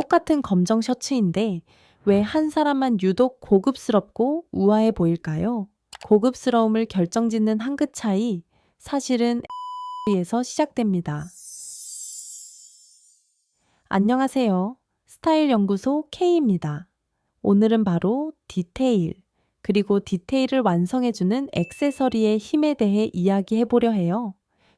똑같은 검정 셔츠인데 왜 한 사람만 유독 고급스럽고 우아해 보일까요? 고급스러움을 결정짓는 한 끗 차이, 사실은 에서 시작됩니다. 안녕하세요. 스타일 연구소 K입니다. 오늘은 바로 디테일, 그리고 디테일을 완성해주는 액세서리의 힘에 대해 이야기해 보려 해요.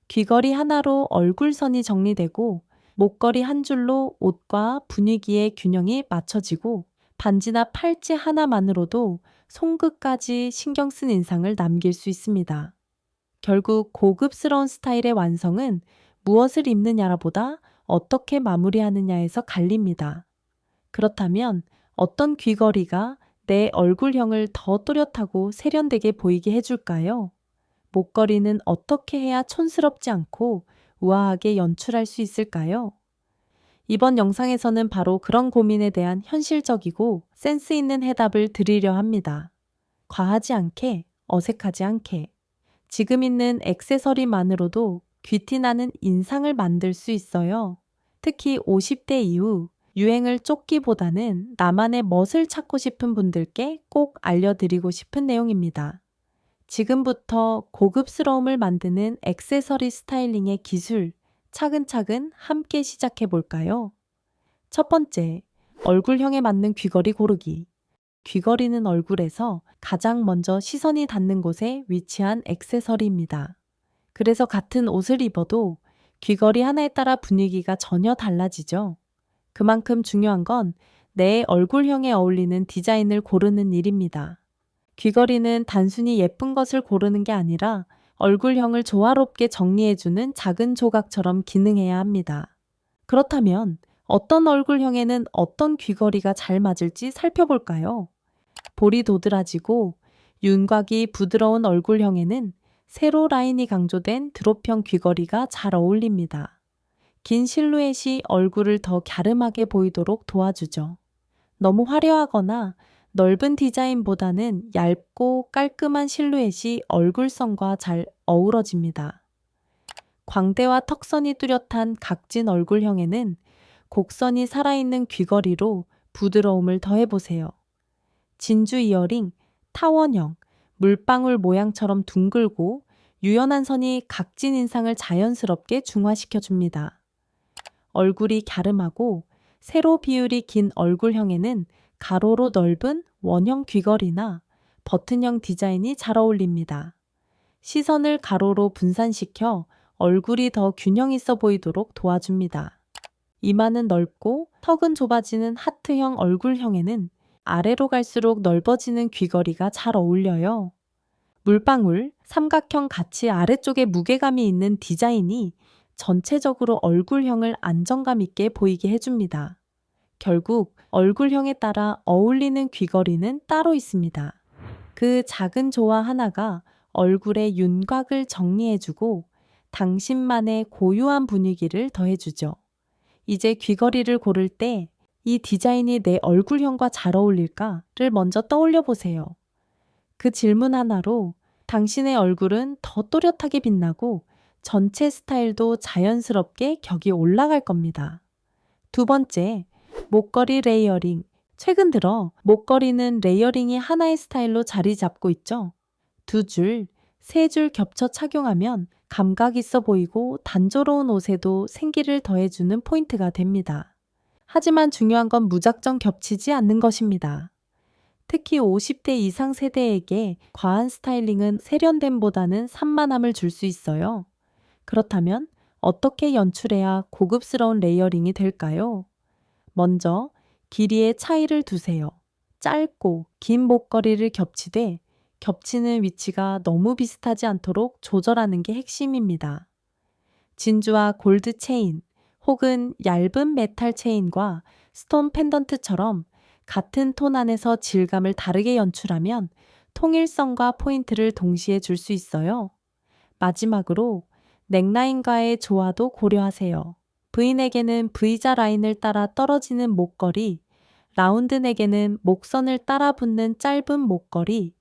귀걸이 하나로 얼굴선이 정리되고, 목걸이 한 줄로 옷과 분위기의 균형이 맞춰지고, 반지나 팔찌 하나만으로도 손끝까지 신경 쓴 인상을 남길 수 있습니다. 결국 고급스러운 스타일의 완성은 무엇을 입느냐보다 어떻게 마무리하느냐에서 갈립니다. 그렇다면 어떤 귀걸이가 내 얼굴형을 더 또렷하고 세련되게 보이게 해줄까요? 목걸이는 어떻게 해야 촌스럽지 않고 우아하게 연출할 수 있을까요? 이번 영상에서는 바로 그런 고민에 대한 현실적이고 센스 있는 해답을 드리려 합니다. 과하지 않게, 어색하지 않게. 지금 있는 액세서리만으로도 귀티나는 인상을 만들 수 있어요. 특히 50대 이후 유행을 쫓기보다는 나만의 멋을 찾고 싶은 분들께 꼭 알려드리고 싶은 내용입니다. 지금부터 고급스러움을 만드는 액세서리 스타일링의 기술, 차근차근 함께 시작해 볼까요? 첫 번째, 얼굴형에 맞는 귀걸이 고르기. 귀걸이는 얼굴에서 가장 먼저 시선이 닿는 곳에 위치한 액세서리입니다. 그래서 같은 옷을 입어도 귀걸이 하나에 따라 분위기가 전혀 달라지죠. 그만큼 중요한 건 내 얼굴형에 어울리는 디자인을 고르는 일입니다. 귀걸이는 단순히 예쁜 것을 고르는 게 아니라 얼굴형을 조화롭게 정리해주는 작은 조각처럼 기능해야 합니다. 그렇다면 어떤 얼굴형에는 어떤 귀걸이가 잘 맞을지 살펴볼까요? 볼이 도드라지고 윤곽이 부드러운 얼굴형에는 세로 라인이 강조된 드롭형 귀걸이가 잘 어울립니다. 긴 실루엣이 얼굴을 더 갸름하게 보이도록 도와주죠. 너무 화려하거나 넓은 디자인보다는 얇고 깔끔한 실루엣이 얼굴선과 잘 어우러집니다. 광대와 턱선이 뚜렷한 각진 얼굴형에는 곡선이 살아있는 귀걸이로 부드러움을 더해보세요. 진주 이어링, 타원형, 물방울 모양처럼 둥글고 유연한 선이 각진 인상을 자연스럽게 중화시켜줍니다. 얼굴이 갸름하고 세로 비율이 긴 얼굴형에는 가로로 넓은 원형 귀걸이나 버튼형 디자인이 잘 어울립니다. 시선을 가로로 분산시켜 얼굴이 더 균형 있어 보이도록 도와줍니다. 이마는 넓고 턱은 좁아지는 하트형 얼굴형에는 아래로 갈수록 넓어지는 귀걸이가 잘 어울려요. 물방울, 삼각형 같이 아래쪽에 무게감이 있는 디자인이 전체적으로 얼굴형을 안정감 있게 보이게 해줍니다. 결국 얼굴형에 따라 어울리는 귀걸이는 따로 있습니다. 그 작은 조화 하나가 얼굴의 윤곽을 정리해주고 당신만의 고유한 분위기를 더해주죠. 이제 귀걸이를 고를 때 이 디자인이 내 얼굴형과 잘 어울릴까를 먼저 떠올려 보세요. 그 질문 하나로 당신의 얼굴은 더 또렷하게 빛나고 전체 스타일도 자연스럽게 격이 올라갈 겁니다. 두 번째, 목걸이 레이어링. 최근 들어 목걸이는 레이어링이 하나의 스타일로 자리 잡고 있죠. 두 줄, 세 줄 겹쳐 착용하면 감각 있어 보이고 단조로운 옷에도 생기를 더해주는 포인트가 됩니다. 하지만 중요한 건 무작정 겹치지 않는 것입니다. 특히 50대 이상 세대에게 과한 스타일링은 세련됨보다는 산만함을 줄 수 있어요. 그렇다면 어떻게 연출해야 고급스러운 레이어링이 될까요? 먼저 길이의 차이를 두세요. 짧고 긴 목걸이를 겹치되 겹치는 위치가 너무 비슷하지 않도록 조절하는 게 핵심입니다. 진주와 골드 체인 혹은 얇은 메탈 체인과 스톤 펜던트처럼 같은 톤 안에서 질감을 다르게 연출하면 통일성과 포인트를 동시에 줄 수 있어요. 마지막으로 넥라인과의 조화도 고려하세요. V넥에는 V자 라인을 따라 떨어지는 목걸이, 라운드넥에는 목선을 따라 붙는 짧은 목걸이,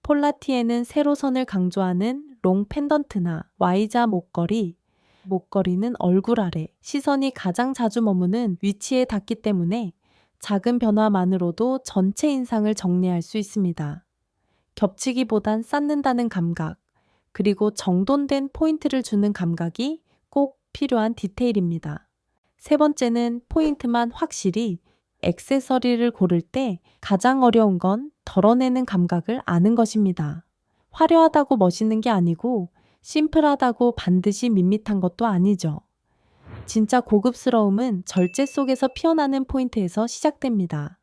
폴라티에는 세로선을 강조하는 롱 펜던트나 Y자 목걸이, 목걸이는 얼굴 아래, 시선이 가장 자주 머무는 위치에 닿기 때문에 작은 변화만으로도 전체 인상을 정리할 수 있습니다. 겹치기보단 쌓는다는 감각, 그리고 정돈된 포인트를 주는 감각이 꼭 필요한 디테일입니다. 세 번째는 포인트만 확실히. 액세서리를 고를 때 가장 어려운 건 덜어내는 감각을 아는 것입니다. 화려하다고 멋있는 게 아니고 심플하다고 반드시 밋밋한 것도 아니죠. 진짜 고급스러움은 절제 속에서 피어나는 포인트에서 시작됩니다.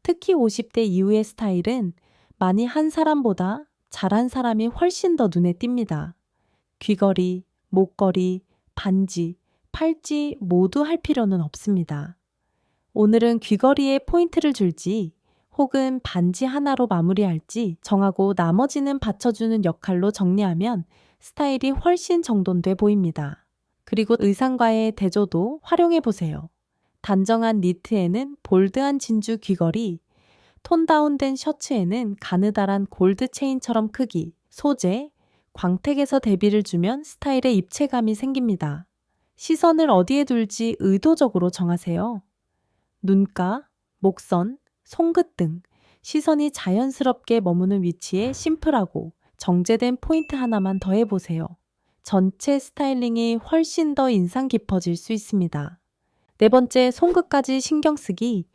특히 50대 이후의 스타일은 많이 한 사람보다 잘한 사람이 훨씬 더 눈에 띕니다. 귀걸이, 목걸이, 반지, 팔찌 모두 할 필요는 없습니다. 오늘은 귀걸이에 포인트를 줄지 혹은 반지 하나로 마무리할지 정하고 나머지는 받쳐주는 역할로 정리하면 스타일이 훨씬 정돈돼 보입니다. 그리고 의상과의 대조도 활용해 보세요. 단정한 니트에는 볼드한 진주 귀걸이, 톤 다운된 셔츠에는 가느다란 골드 체인처럼 크기, 소재, 광택에서 대비를 주면 스타일에 입체감이 생깁니다. 시선을 어디에 둘지 의도적으로 정하세요. 눈가, 목선, 손끝 등 시선이 자연스럽게 머무는 위치에 심플하고 정제된 포인트 하나만 더해보세요. 전체 스타일링이 훨씬 더 인상 깊어질 수 있습니다. 네 번째, 손끝까지 신경 쓰기.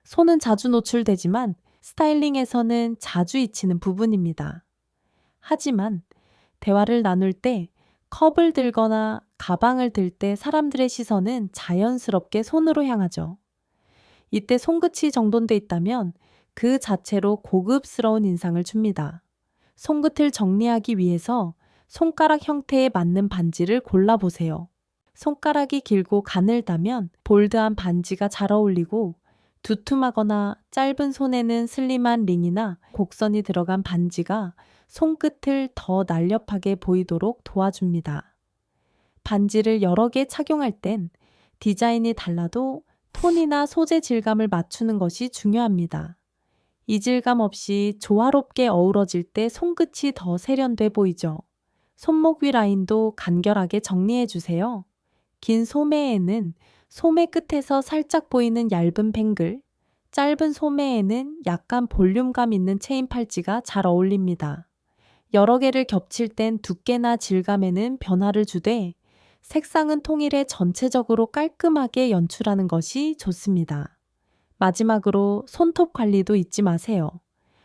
손은 자주 노출되지만 스타일링에서는 자주 잊히는 부분입니다. 하지만 대화를 나눌 때, 컵을 들거나 가방을 들 때 사람들의 시선은 자연스럽게 손으로 향하죠. 이때 손끝이 정돈돼 있다면 그 자체로 고급스러운 인상을 줍니다. 손끝을 정리하기 위해서 손가락 형태에 맞는 반지를 골라보세요. 손가락이 길고 가늘다면 볼드한 반지가 잘 어울리고, 두툼하거나 짧은 손에는 슬림한 링이나 곡선이 들어간 반지가 손끝을 더 날렵하게 보이도록 도와줍니다. 반지를 여러 개 착용할 땐 디자인이 달라도 톤이나 소재 질감을 맞추는 것이 중요합니다. 이질감 없이 조화롭게 어우러질 때 손끝이 더 세련돼 보이죠. 손목 위 라인도 간결하게 정리해 주세요. 긴 소매에는 소매 끝에서 살짝 보이는 얇은 뱅글, 짧은 소매에는 약간 볼륨감 있는 체인 팔찌가 잘 어울립니다. 여러 개를 겹칠 땐 두께나 질감에는 변화를 주되 색상은 통일해 전체적으로 깔끔하게 연출하는 것이 좋습니다. 마지막으로 손톱 관리도 잊지 마세요.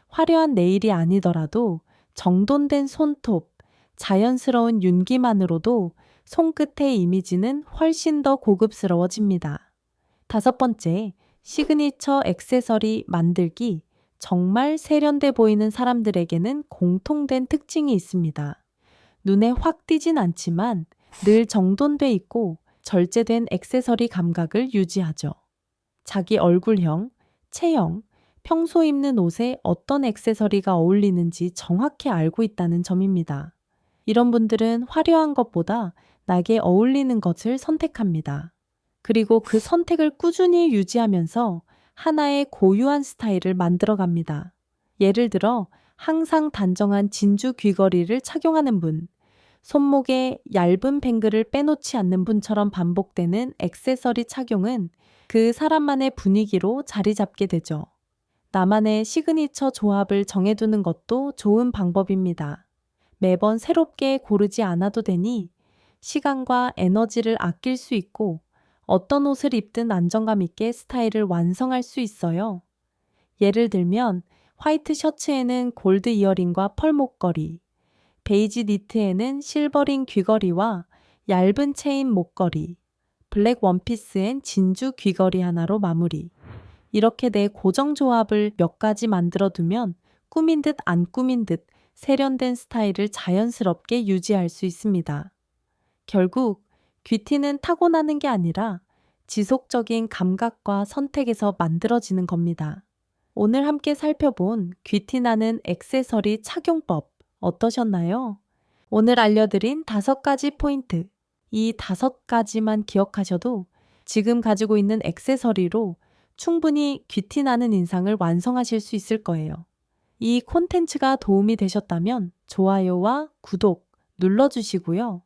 화려한 네일이 아니더라도 정돈된 손톱, 자연스러운 윤기만으로도 손끝의 이미지는 훨씬 더 고급스러워집니다. 다섯 번째, 시그니처 액세서리 만들기. 정말 세련돼 보이는 사람들에게는 공통된 특징이 있습니다. 눈에 확 띄진 않지만 늘 정돈돼 있고 절제된 액세서리 감각을 유지하죠. 자기 얼굴형, 체형, 평소 입는 옷에 어떤 액세서리가 어울리는지 정확히 알고 있다는 점입니다. 이런 분들은 화려한 것보다 나에게 어울리는 것을 선택합니다. 그리고 그 선택을 꾸준히 유지하면서 하나의 고유한 스타일을 만들어갑니다. 예를 들어 항상 단정한 진주 귀걸이를 착용하는 분, 손목에 얇은 뱅글을 빼놓지 않는 분처럼 반복되는 액세서리 착용은 그 사람만의 분위기로 자리 잡게 되죠. 나만의 시그니처 조합을 정해두는 것도 좋은 방법입니다. 매번 새롭게 고르지 않아도 되니 시간과 에너지를 아낄 수 있고 어떤 옷을 입든 안정감 있게 스타일을 완성할 수 있어요. 예를 들면 화이트 셔츠에는 골드 이어링과 펄 목걸이, 베이지 니트에는 실버링 귀걸이와 얇은 체인 목걸이, 블랙 원피스엔 진주 귀걸이 하나로 마무리. 이렇게 내 고정 조합을 몇 가지 만들어 두면 꾸민 듯 안 꾸민 듯 세련된 스타일을 자연스럽게 유지할 수 있습니다. 결국 귀티는 타고나는 게 아니라 지속적인 감각과 선택에서 만들어지는 겁니다. 오늘 함께 살펴본 귀티나는 액세서리 착용법 어떠셨나요? 오늘 알려드린 5가지 포인트, 이 5가지만 기억하셔도 지금 가지고 있는 액세서리로 충분히 귀티나는 인상을 완성하실 수 있을 거예요. 이 콘텐츠가 도움이 되셨다면 좋아요와 구독 눌러주시고요.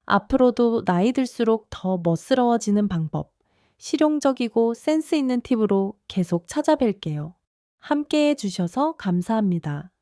앞으로도 나이 들수록 더 멋스러워지는 방법, 실용적이고 센스 있는 팁으로 계속 찾아뵐게요. 함께 해주셔서 감사합니다.